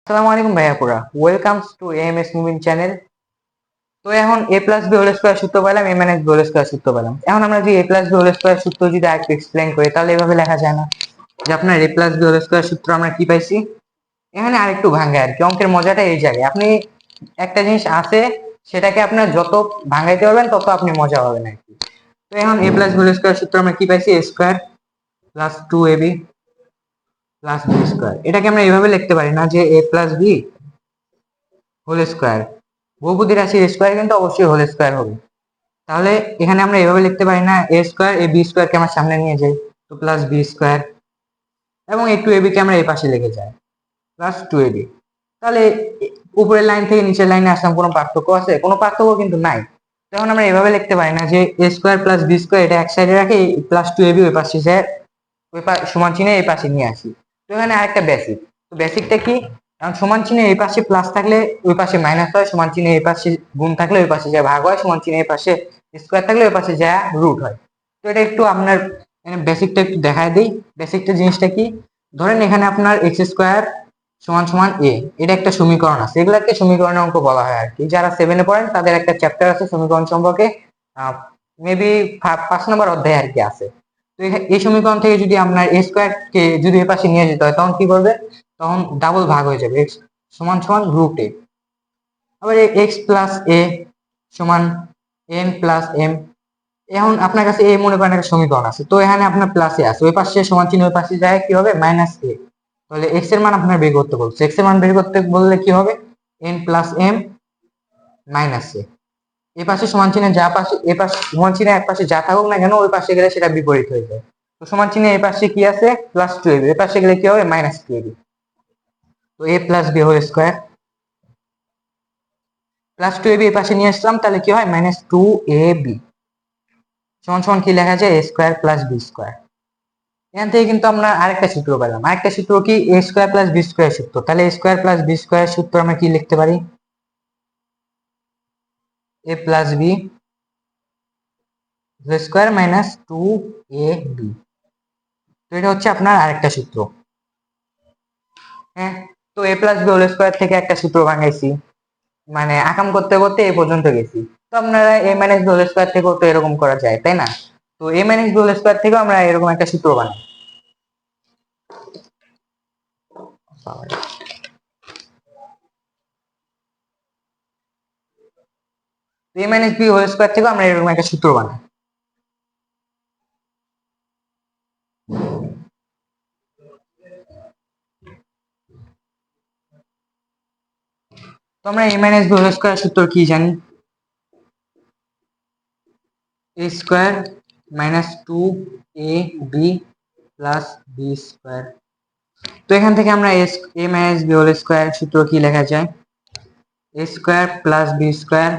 আসসালামু আলাইকুম ভাইয়া পুরা welcomes to AMS moving channel. তো এখন A plus B whole square সূত্র পেলাম, A minus B whole square সূত্র পেলাম। এখন আমরা যদি A plus B whole square সূত্র যদি আরেকটু এক্সপ্লেন করি তাহলে এভাবে লেখা যায় না যে আপনার এ প্লাস বি হোল স্কয়ার সূত্র আমরা কি পাইছি। এখানে আরেকটু ভাঙায় আর কি, অঙ্কের মজাটা এই জায়গায়। আপনি একটা জিনিস আছে সেটাকে আপনার যত ভাঙাইতে পারবেন তত আপনি মজা পাবেন আর কি। তো এখন A plus B whole square সূত্র আমরা কি পাইছি, A square plus 2ab plus B square. এটাকে আমরা এইভাবে লিখতে পারি না যে A plus B whole square, বহুপদী রাশির স্কয়ার কিন্তু অবশ্যই হোল স্কয়ার হবে। তাহলে এখানে আমরা এভাবে লিখতে পারি না, এ স্কয়ার এ বি স্কয়ার কে আমরা সামনে নিয়ে যাই তো প্লাস বি স্কয়ার, এবং এই 2ab কে আমরা এই পাশে লিখে যাই প্লাস 2ab। তাহলে উপরের লাইন থেকে নিচের লাইনে আসলাম, কোনো পার্থক্য আছে? কোনো পার্থক্য কিন্তু নাই। তখন আমরা এভাবে লিখতে পারি না যে এ স্কয়ার প্লাস বি স্কয়ার এটা এক সাইডে রাখে, প্লাস 2ab ওই পাশে যায়, ওই সমান চিহ্নে এই পাশে নিয়ে আসি। তো এখানে আরেকটা বেসিক, তো বেসিকটা কি? কারণ সমান চিহ্নে এই পাশে প্লাস থাকলে ওই পাশে মাইনাস হয়, সমান চিহ্নে এই পাশে গুণ থাকলে ওই পাশে যায় ভাগ হয়, সমান চিহ্নে এই পাশে স্কোয়ার থাকলে ওই পাশে যায় রুট হয়। তো এটা একটু আপনার বেসিকটা একটু দেখায় দিই। বেসিকটা জিনিসটা কি, ধরেন এখানে আপনার এক্স স্কোয়ার সমান সমান এ, এটা একটা সমীকরণ আছে। এগুলাকে সমীকরণের অঙ্ক বলা হয় আর কি। যারা 7-এ পড়েন তাদের একটা চ্যাপ্টার আছে সমীকরণ সম্পর্কে, মেবি 5 নম্বর অধ্যায় আর কি আছে। তো এই সমীকরণ থেকে যদি আপনার এ স্কোয়ার কে যদি এ পাশে নিয়ে যেতে হয় তখন কি করবে, তখন ডাবল ভাগ হয়ে যাবে, এক্স সমান সমান রুট এ। আবার এক্স প্লাস এ সমান এন প্লাস এম। এখন আপনার কাছে এ মনে করেন একটা সমীকরণ আছে, তো এখানে আপনার প্লাসে আছে, ওই পাশে সমান চিহ্ন ওই পাশে যায় কি হবে, মাইনাস এ। তাহলে এক্স এর মান আপনার বের করতে বলছে, এক্স এর মান বের করতে বললে কি হবে, এন প্লাস এম মাইনাস এ। এ পাশে সমান চিহ্নে যা পাশে, এ পাশে সমান চিহ্নে এক পাশে যা থাকুক না কেন ওই পাশে গেলে সেটা বিপরীত হয়ে যায়। তো সমান চিহ্নে এই পাশে কি আছে, প্লাস 2ab, এ পাশে গেলে কি হবে, মাইনাস 2ab। তো a plus B whole square plus 2ab এই পাশে নিয়ে আসলাম, তাহলে কি হয়, মাইনাস 2ab সমান সমান কি লেখা যায়, a square plus B square. এখান থেকে কিন্তু আমরা আরেকটা সূত্র পেলাম। আরেকটা সূত্র কি, a square plus B square সূত্র। তাহলে a square plus B square সূত্র আমরা কি লিখতে পারি, a plus B square minus 2ab। তো এটা হচ্ছে আপনার আরেকটা সূত্র। হ্যাঁ, তো A plus B whole square থেকে একটা সূত্র বানাইছি, মানে আকাম করতে করতে এই পর্যন্ত গেছি। তো আপনারা A minus B whole square থেকেও তো এরকম করা যায়, তাই না? তো A minus B whole square থেকেও আমরা এরকম একটা সূত্র বানাই। A minus B whole square থেকেও আমরা এরকম একটা সূত্র বানাই। তো আমরা A minus B whole square সূত্র কি জানি, A square minus 2ab plus B square. তো এখান থেকে আমরা A minus B whole square সূত্র কি লেখা যায়, এ square plus B square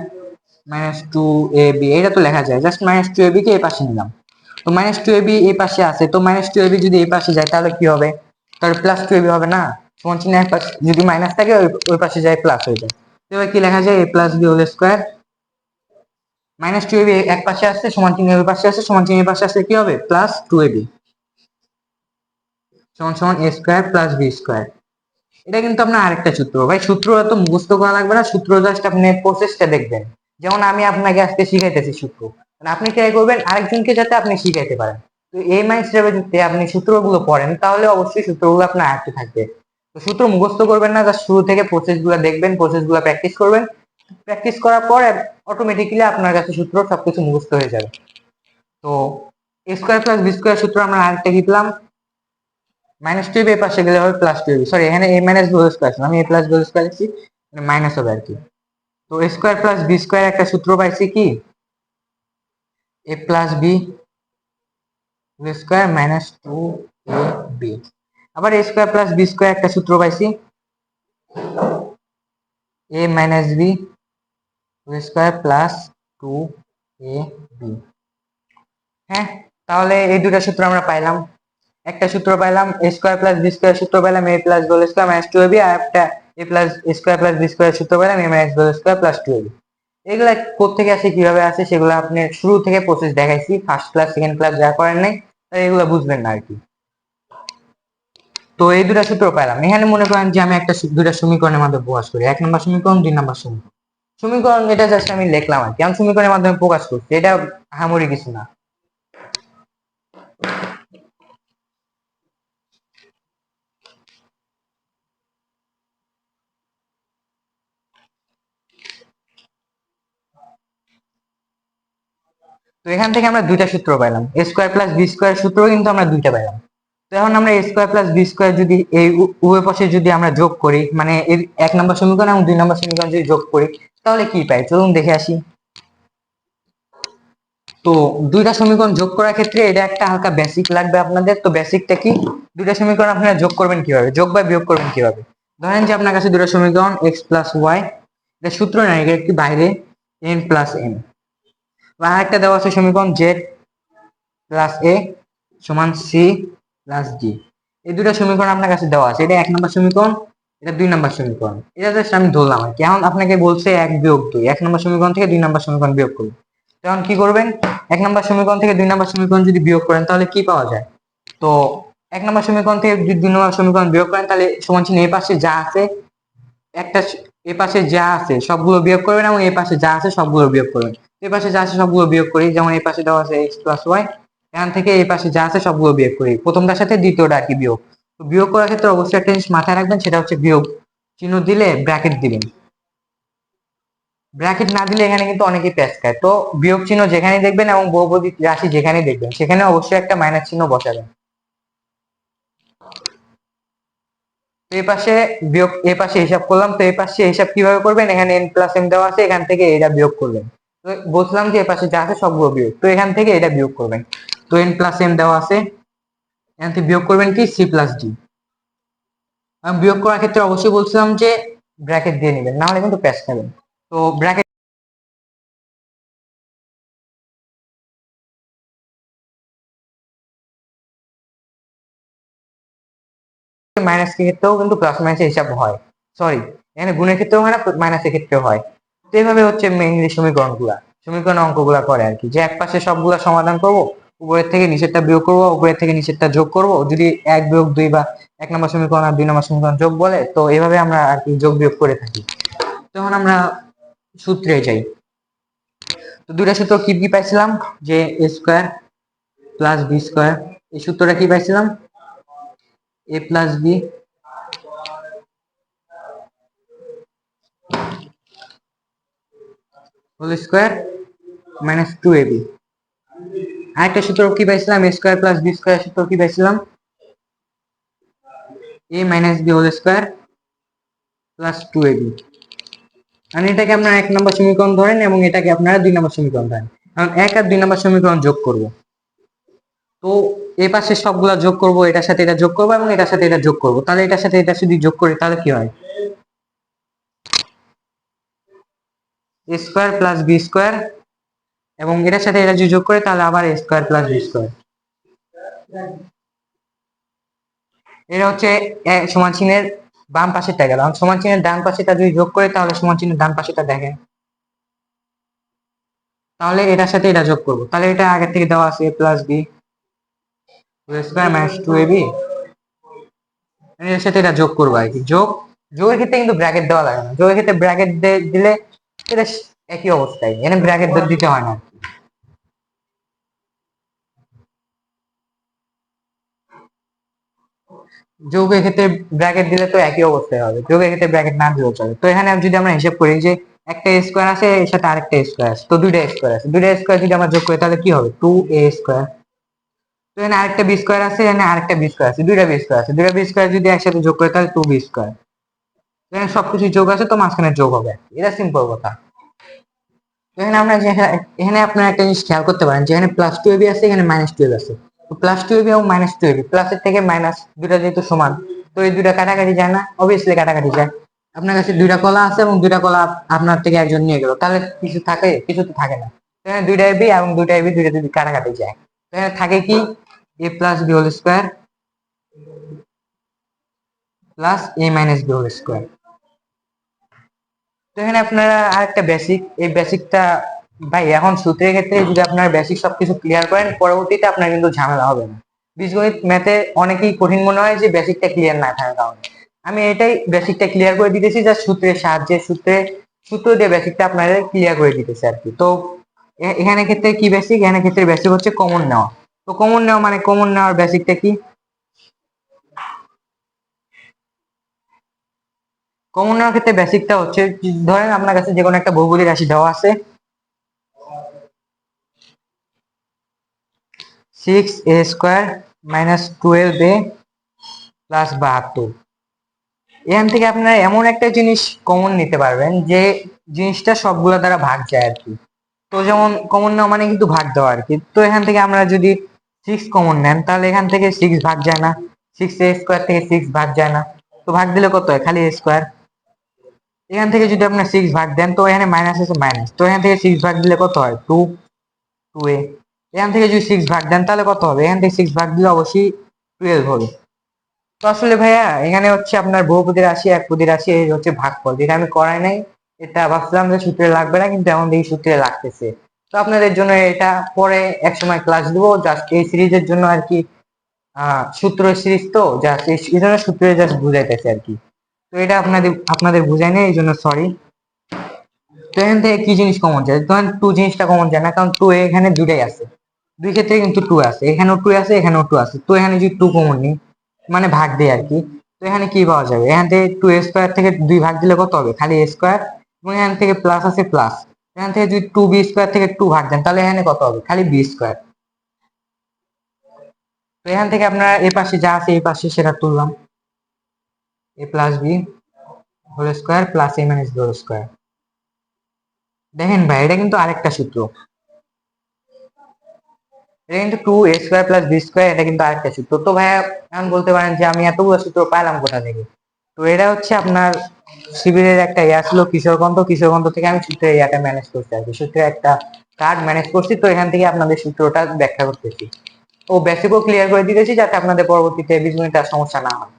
minus 2ab। এটা তো লেখা যায়, জাস্ট মাইনাস 2ab কে এই পাশে নিলাম। তো মাইনাস 2ab এই পাশে আছে, তো মাইনাস 2ab যদি এই পাশে যায় তাহলে কি হবে, তাহলে প্লাস 2ab হবে না? সমান চিহ্ন এক পাশে যদি মাইনাস থাকে ওই পাশে যায় প্লাস হয়ে যায়। তো এবার কি লেখা যায়, A plus B whole square minus 2ab এক পাশে আসছে, সমান চিহ্ন ওই পাশে আসছে, সমান চিহ্ন পাশে আসলে কি হবে, প্লাস 2ab সমান সমান a square plus B square. এটা কিন্তু আপনার আরেকটা সূত্র ভাই, সূত্র এত মুখস্থ করা লাগবে না, সূত্র জাস্ট আপনি প্রসেসটা দেখবেন। যেমন আমি আপনাকে আজকে শিখাইতেছি সূত্র, মানে আপনি ট্রাই করবেন আরেকজনকে যাতে আপনি শিখাইতে পারেন। তো এই মাইন্ড হিসেবে যদি আপনি সূত্রগুলো পড়েন তাহলে অবশ্যই সূত্রগুলো আপনার আয়ত্তে থাকবে। তো সূত্র মুখস্থ করবেন না, জাস্ট শুরু থেকে প্রসেসগুলো দেখবেন, প্রসেসগুলো প্র্যাকটিস করবেন। প্র্যাকটিস করার পর অটোমেটিক্যালি আপনার কাছে সূত্র সবকিছু মুখস্থ হয়ে যাবে। তো এ স্কয়ার প্লাস বি স্কয়ার সূত্র আমরা আরেকটা কি পেলাম, মাইনাস 2ab এর পাশে গেলে হবে প্লাস 2ab, সরি এখানে a minus B whole square, আমি a plus B whole square লিখছি, মানে মাইনাস হবে আর কি। তো a square plus B square একটা সূত্র পাইছি কি, a plus B whole square minus 2ab। আবার a square plus B square একটা সূত্র পাইছি, a minus B whole square plus 2ab। হ্যাঁ, তাহলে এই দুটা সূত্র আমরা পাইলাম। একটা সূত্র পাইলাম A square plus B square সূত্র পাইলাম, A plus B whole square minus 2ab, আর একটা A plus square plus B square সূত্র পাইলাম, A minus B whole square plus 2ab। এগুলা কোত্থেকে আসে কিভাবে আসে সেগুলো আপনি শুরু থেকে প্রসেস দেখাইছি, ফার্স্ট ক্লাস সেকেন্ড ক্লাস যা করেন নাই তাই এগুলো বুঝবেন না আর কি। তো এই দুটা সূত্র পেলাম। এখানে মনে করেন যে আমি একটা দুটা সমীকরণের মাধ্যমে প্রকাশ করি, 1 নম্বর সমীকরণ, 2 নম্বর সমীকরণ। সমীকরণ এটা জাস্ট আমি লিখলাম আর কি, আমি সমীকরণের মাধ্যমে প্রকাশ করছি, এটা আহামরি কিছু না। তো এখান থেকে আমরা দুইটা সূত্র পাইলাম, এ স্কোয়ার প্লাস বি স্কোয়ার সূত্র কিন্তু আমরা দুইটা পাইলাম। তো এখন আমরা এ স্কোয়ার প্লাস বি স্কোয়ার যদি এই উভয় পাশে যদি আমরা যোগ করি, মানে এর 1 নম্বর সমীকরণ এবং 2 নম্বর সমীকরণ যদি যোগ করি, তাহলে কি পাই চলুন দেখে আসি। তো দুইটা সমীকরণ যোগ করার ক্ষেত্রে এটা একটা হালকা বেসিক লাগবে আপনাদের। তো বেসিকটা কি, দুইটা সমীকরণ আপনারা যোগ করবেন কিভাবে, যোগ বা বিয়োগ করবেন কিভাবে। ধরেন যে আপনার কাছে দুটো সমীকরণ এক্স প্লাস ওয়াই, এটা সূত্র না, এটা একটি বাইরে এন প্লাস এম, বা আরেকটা দেওয়া আছে সমীকরণ জেড প্লাস এ সমান সি প্লাস ডি। এই দুটো সমীকরণ আপনার কাছে দেওয়া আছে, এটা 1 নম্বর সমীকরণ, এটা 2 নম্বর সমীকরণ। এটা জাস্ট আমি ধরলাম আর কি। এখন আপনাকে বলছে 1 বিয়োগ 2, 1 নম্বর সমীকরণ থেকে 2 নম্বর সমীকরণ বিয়োগ করুন। তখন কি করবেন, 1 নম্বর সমীকরণ থেকে 2 নম্বর সমীকরণ যদি বিয়োগ করেন তাহলে কি পাওয়া যায়। তো 1 নম্বর সমীকরণ থেকে যদি 2 নম্বর সমীকরণ বিয়োগ করেন তাহলে সমান চিহ্ন এই পাশে যা আছে একটা, এ পাশে যা আছে সবগুলো বিয়োগ করবেন এবং এই পাশে যা আছে সবগুলো বিয়োগ করবেন। এই পাশে যা আছে সবগুলো বিয়োগ করি, যেমন এই পাশে দেওয়া আছে এক্স প্লাস ওয়াই, এখান থেকে এই পাশে যা আছে সবগুলো বিয়োগ করি, প্রথমটার সাথে দ্বিতীয়টা আর কি বিয়োগ। তো বিয়োগ করার ক্ষেত্রে অবশ্যই একটা জিনিস মাথায় রাখবেন, সেটা হচ্ছে বিয়োগ চিহ্ন দিলে ব্র্যাকেট দিবেন, ব্র্যাকেট না দিলে এখানে কিন্তু অনেকেই প্যাচ খায়। তো বিয়োগ চিহ্ন যেখানেই দেখবেন এবং বহুপদী রাশি যেখানেই দেখবেন সেখানে অবশ্যই একটা মাইনাস চিহ্ন বসাবেন। এই পাশে বিয়োগ, এই পাশে হিসাব করলাম, তো এই পাশে হিসাব কিভাবে করবেন, এখানে n প্লাস m দেওয়া আছে, এখান থেকে এটা বিয়োগ করবেন। তো বলছিলাম যে এই পাশে যা আছে সবগুলো বিয়োগ, তো এখান থেকে এটা বিয়োগ করবেন। তো n প্লাস m দেওয়া আছে, এখান থেকে বিয়োগ করবেন কি c প্লাস d। আমি বিয়োগ করার ক্ষেত্রে অবশ্যই বলছিলাম যে ব্র্যাকেট দিয়ে নেবেন, না হলে কিন্তু প্যাচ খাবেন। তো ব্র্যাকেট মাইনাস ক্ষেত্রেও কিন্তু প্লাস মাইনাসের হিসাব হয়, সরি এখানে গুণের ক্ষেত্রেও হয় না, মাইনাসের ক্ষেত্রেও হয়। তো এইভাবে হচ্ছে মেইনলি সমীকরণ অঙ্কগুলা করে আর কি, যে এক পাশে সবগুলা সমাধান করব, উপরের থেকে নিচেরটা বিয়োগ করব, উপরের থেকে নিচেরটা যোগ করব, যদি 1 বিয়োগ 2 বা 1 নম্বর সমীকরণ আর 2 নম্বর সমীকরণ যোগ বলে, তো এইভাবে আমরা আর কি যোগ বিয়োগ করে থাকি। তখন আমরা সূত্রে যাই। তো দুইটা সূত্র কি কি পাইছিলাম, যে A square plus B square, এই সূত্রটা কি পাইছিলাম, A plus B whole square minus 2ab। আরেকটা সূত্র কি পাইছিলাম, A square plus B square সূত্র কি পাইছিলাম, A minus B whole square plus 2ab। আর এটাকে আপনারা 1 নম্বর সমীকরণ ধরেন এবং এটাকে আপনারা 2 নম্বর সমীকরণ ধরেন, কারণ 1 আর 2 নম্বর সমীকরণ যোগ করব। তো এই পাশে সবগুলা যোগ করব, এটার সাথে এটা যোগ করব এবং এটার সাথে এটা যোগ করব, তাহলে এটার সাথে এটা যদি যোগ করি তাহলে কি হয়, এ স্কোয়ার প্লাস বি স্কোয়ার, এবং এটার সাথে এটা যদি যোগ করে তাহলে আবার এ স্কোয়ার প্লাস বি স্কোয়ার। এটা হচ্ছে সমান চিহ্নের বাম পাশেরটা গেল, সমান চিহ্নের ডান পাশেটা যদি যোগ করে তাহলে সমান চিহ্নের ডান পাশেটা দেখেন, তাহলে এটার সাথে এটা যোগ করব, তাহলে এটা আগের থেকে দেওয়া আছে a plus B square minus 2ab, এর সাথে এটা যোগ করবো আর কি। যোগের ক্ষেত্রে কিন্তু ব্র্যাকেট দেওয়া লাগে না, যোগের ক্ষেত্রে ব্র্যাকেট দিলে এটা একই অবস্থায়, এখানে ব্র্যাকেট দিতে হয় না। যোগের ক্ষেত্রে ব্র্যাকেট দিলে তো একই অবস্থায় হবে, যোগের ক্ষেত্রে ব্র্যাকেট না দিলেও চলে। তো এখানে যদি আমরা হিসাব করি যে একটা স্কোয়ার আছে, এর সাথে আরেকটা স্কোয়ার আছে, তো দুইটা স্কোয়ার আছে, দুইটা স্কোয়ার যদি আমরা যোগ করি তাহলে কি হবে, 2a স্কোয়ার। তো এখানে আরেকটা বি স্কোয়ার আছে, এখানে আরেকটা বি স্কোয়ার আছে, দুইটা বি স্কোয়ার আছে, দুইটা বি স্কোয়ার যদি একসাথে যোগ করে তাহলে 2b স্কোয়ার। এখানে সবকিছু যোগ আছে, তো মাঝখানে যোগ হবে, এটা সিম্পল কথা। তো এখানে আমরা এখানে আপনারা একটা জিনিস খেয়াল করতে পারেন যে এখানে প্লাস 2ab আছে, এখানে মাইনাস 12 আছে। তো প্লাস 2ab এবং মাইনাস 2ab, প্লাসের থেকে মাইনাস দুটা যেহেতু সমান, তো এই দুটা কাটাকাটি যায় না, অবভিয়াসলি কাটাকাটি যায়। আপনার কাছে দুইটা কলা আছে এবং দুইটা কলা আপনার থেকে একজন নিয়ে গেল, তাহলে কিছু থাকে, কিছু তো থাকে না। এখানে দুইটা ab এবং দুইটা ab দুইটা যদি কাটাকাটি যায়, এখানে থাকে কি a plus B whole square plus a minus B whole square. তো এখানে আপনারা আরেকটা বেসিক, এই বেসিকটা ভাই এখন সূত্রের ক্ষেত্রে যদি আপনার বেসিক সবকিছু ক্লিয়ার করেন, পরবর্তীতে আপনার কিন্তু ঝামেলা হবে না। বীজগণিত ম্যাথে অনেকেই কঠিন মনে হয় যে বেসিকটা ক্লিয়ার না থাকার কারণে। আমি এটাই বেসিকটা ক্লিয়ার করে দিতেছি, যা সূত্রের সাহায্যে সূত্র দিয়ে বেসিকটা আপনাদের ক্লিয়ার করে দিতেছি আর কি। তো এখানে ক্ষেত্রে কি বেসিক, এখানে ক্ষেত্রে বেসিক হচ্ছে কমন নেওয়া। তো কমন নেওয়া মানে কমন নেওয়ার বেসিকটা কি? কমন নেওয়ার ক্ষেত্রে বেসিকটা হচ্ছে, ধরেন আপনার কাছে যে কোনো একটা বহুপদী রাশি দেওয়া আছে, 6a² - 12a + 72। এখান থেকে আপনারা এমন একটা জিনিস কমন নিতে পারবেন যে জিনিসটা সবগুলা দ্বারা ভাগ যায় আর কি। তো যেমন কমন নেওয়া মানে কিন্তু ভাগ দেওয়া আর কি। তো এখান থেকে আমরা যদি 6 কমন নেন, তাহলে এখান থেকে 6 ভাগ যায় না, 6a² থেকে 6 ভাগ যায় না। তো ভাগ দিলে কত হয়? খালি a²। এখান থেকে যদি আপনার 6 ভাগ দেন, তো এখানে মাইনাস আছে মাইনাস, তো এখান থেকে 6 ভাগ দিলে কত হয়? 2a। এখান থেকে যদি 6 ভাগ দেন তাহলে কত হবে? এখান থেকে 6 ভাগ দিলে অবশ্যই 12 হবে। তো আসলে ভাইয়া এখানে হচ্ছে আপনার বহুপদী রাশি, একপদী রাশি, এই হচ্ছে ভাগফল, যেটা আমি করাই নাই। এটা ভাবছিলাম যে সূত্রে লাগবে না, কিন্তু এমন দেখি সূত্রে লাগতেছে। তো আপনাদের জন্য এটা পরে এক সময় ক্লাস দিব, জাস্ট এই সিরিজের জন্য আর কি। সূত্র সিরিজ তো জাস্ট এই জন্য সূত্রে জাস্ট বুঝাইতেছে আর কি। তো এটা আপনাদের বুঝাই নেই, এই জন্য সরি। তো এখান থেকে কি জিনিস কমন যায়? ধরেন 2 জিনিসটা কমন যায় না, কারণ 2 এখানে দুটাই আছে, দুই ক্ষেত্রে কিন্তু 2 আছে, এখানেও 2 আছে, এখানেও 2 আছে। তো এখানে যদি 2 কমন নিই, মানে ভাগ দেয় আর কি, তো এখানে কি পাওয়া যাবে? এখান থেকে 2a² থেকে 2 ভাগ দিলে কত হবে? খালি a²। এবং এখান থেকে প্লাস আছে প্লাস, এখান থেকে যদি 2b² থেকে 2 ভাগ দেন, তাহলে এখানে কত হবে? খালি b²। তো এখান থেকে আপনারা এই পাশে যা আছে এই পাশে সেটা তুললাম, a + b² + a - b²। দেখেন ভাই, এটা কিন্তু আরেকটা সূত্র, এটা কিন্তু 2a² + b², এটা কিন্তু আরেকটা সূত্র। তো ভাইয়া এখন বলতে পারেন যে আমি এতগুলো সূত্র পাইলাম কোথা থেকে? তো এটা হচ্ছে আপনার শিবিরের একটা ইয়া ছিল, কিশোরগঞ্জ থেকে আমি সূত্রের ইয়াটা ম্যানেজ করছি আর কি, সূত্রের একটা কার্ড ম্যানেজ করছি। তো এখান থেকে আপনাদের সূত্রটা ব্যাখ্যা করতেছি ও বেসিকও ক্লিয়ার করে দিতেছি, যাতে আপনাদের পরবর্তীতে বীজগণিতে আর সমস্যা না হয়।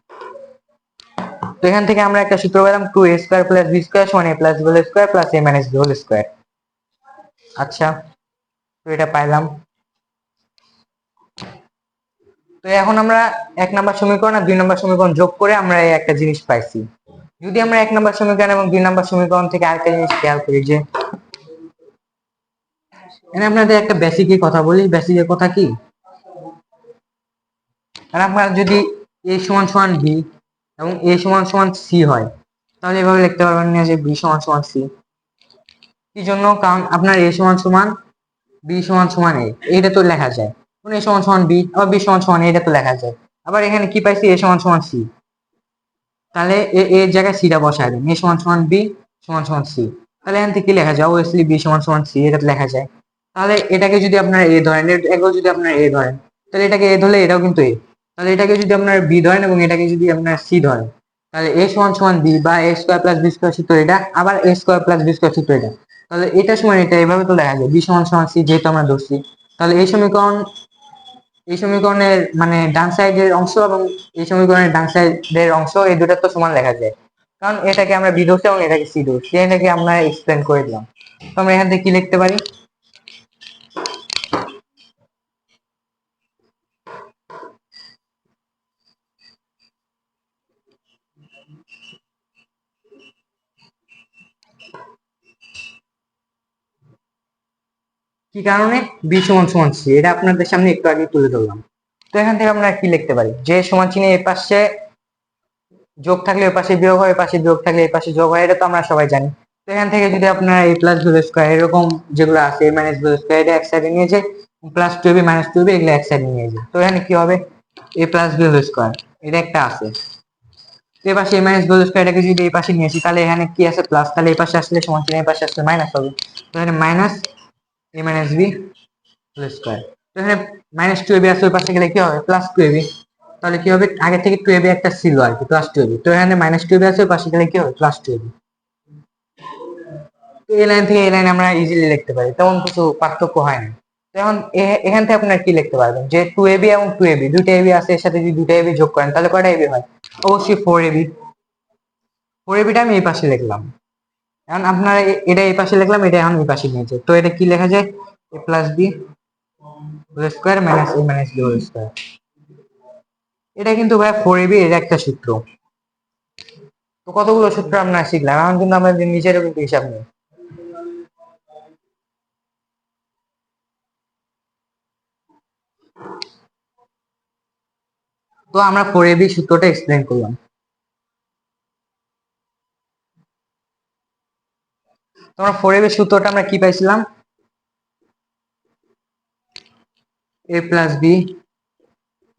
তো এখান থেকে আমরা একটা সূত্র পেলাম, 2a² + b² = a + b² + a - b²। আচ্ছা, তো এটা পাইলাম। তো এখন আমরা 1 নাম্বার সমীকরণ আর 2 নাম্বার সমীকরণ যোগ করে আমরা এই একটা জিনিস পাইছি। যদি আমরা 1 নাম্বার সমীকরণ এবং 2 নাম্বার সমীকরণ থেকে আরেকটা জিনিস খেয়াল করি, যে এখানে আপনাদের একটা বেসিকের কথা বলি। বেসিকের কথা কি? আর আপনার যদি a = b এবং a = c হয়, তাহলে এভাবে লিখতে পারবেন না যে b = c। কি জন্য? কারণ আপনার a = b = a, এটা তো লেখা যায়। a = b আবার b = a, এটা তো লেখা যায়। আবার এখানে কি পাইছি? a = c। তাহলে এর জায়গায় সিটা বসায় দেন, a = b = c। তাহলে এখান থেকে কি লেখা যায়? অবভিয়াসলি b = c, এটা লেখা যায়। তাহলে এটাকে যদি আপনার a ধরেন, এটাকেও যদি আপনার a ধরেন, তাহলে এটাকে a ধরলে এটাও কিন্তু a। তাহলে এটাকে যদি আপনার b ধরেন এবং এটাকে যদি আপনার c ধরেন, তাহলে a = b বা a² + b² সূত্র এটা, আবার a² + b² সূত্র এটা। তাহলে এটা সময় এটা এভাবে তো লেখা যায়, b = c, যেহেতু আমরা ধরছি। তাহলে এই সমীকরণের মানে ডান সাইডের অংশ এবং এই সমীকরণের ডান সাইডের অংশ, এই দুটো তো সমান লেখা যায়, কারণ এটাকে আমরা বি ধরছি এবং এটাকে সি ধরছি। এটাকে আমরা এক্সপ্লেন করে দিলাম। তো আমরা এখান থেকে কি লিখতে পারি? কি কারণে বি = সি, এটা আপনাদের সামনে একটু আগে তুলে ধরলাম। তো এখান থেকে আমরা কি লিখতে পারি? যে সমান চিহ্নে এই পাশে যোগ থাকলে ওই পাশে বিয়োগ হয়, পাশে বিয়োগ থাকলে এই পাশে যোগ হয়, এটা তো আমরা সবাই জানি। তো এখান থেকে যদি আপনার a + b² এরকম যেগুলো আছে, a - b², এটা এক সাইডে নিয়ে যায়, +2b - 2b এগুলো এক সাইডে নিয়ে যায়। তো এখানে কি হবে? a + b² এটা একটা আছে। তো এই পাশে a - b² এটাকে যদি এই পাশে নিয়ে আসি, তাহলে এখানে কি আছে? প্লাস, তাহলে এই পাশে আসলে সমান চিহ্ন, এই পাশে আসলে মাইনাস হবে। তো এখানে মাইনাস a - b² তো এখানে -2ab আছে, ওই পাশে গেলে কি হবে? +2ab। তাহলে কি হবে? আগে থেকে 2ab একটা ছিল আর কি, +2ab। তো এখানে -2ab আছে, ওই পাশে গেলে কি হবে? +2ab। তো এই লাইন থেকে এই লাইন আমরা ইজিলি লিখতে পারি, তেমন কিছু পার্থক্য হয় না। তো এখন এখান থেকে আপনারা কি লিখতে পারবেন? যে 2ab এবং 2ab, দুইটা ab আছে, এর সাথে যদি দুইটা ab যোগ করেন, তাহলে কয়টা ab হয়? অবশ্যই 4ab। 4ab আমি এই পাশে লিখলাম। এখন আপনারা এটা এই পাশে লিখলাম, এটা এখন এই পাশে নিয়েছে। তো এটা কি লেখা যায়? a + b² - a - b²। এটা কিন্তু ভাই 4ab এর একটা সূত্র। তো কতগুলো সূত্র আমরা শিখলাম, এখন কিন্তু আমাদের নিজেরও কিন্তু হিসাব নেই। তো আমরা 4ab সূত্রটা এক্সপ্লেন করলাম। তোমরা 4ab সূত্রটা আমরা কি পাইছিলাম? a plus B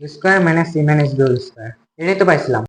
square minus C minus B whole square, এটাই তো পাইছিলাম।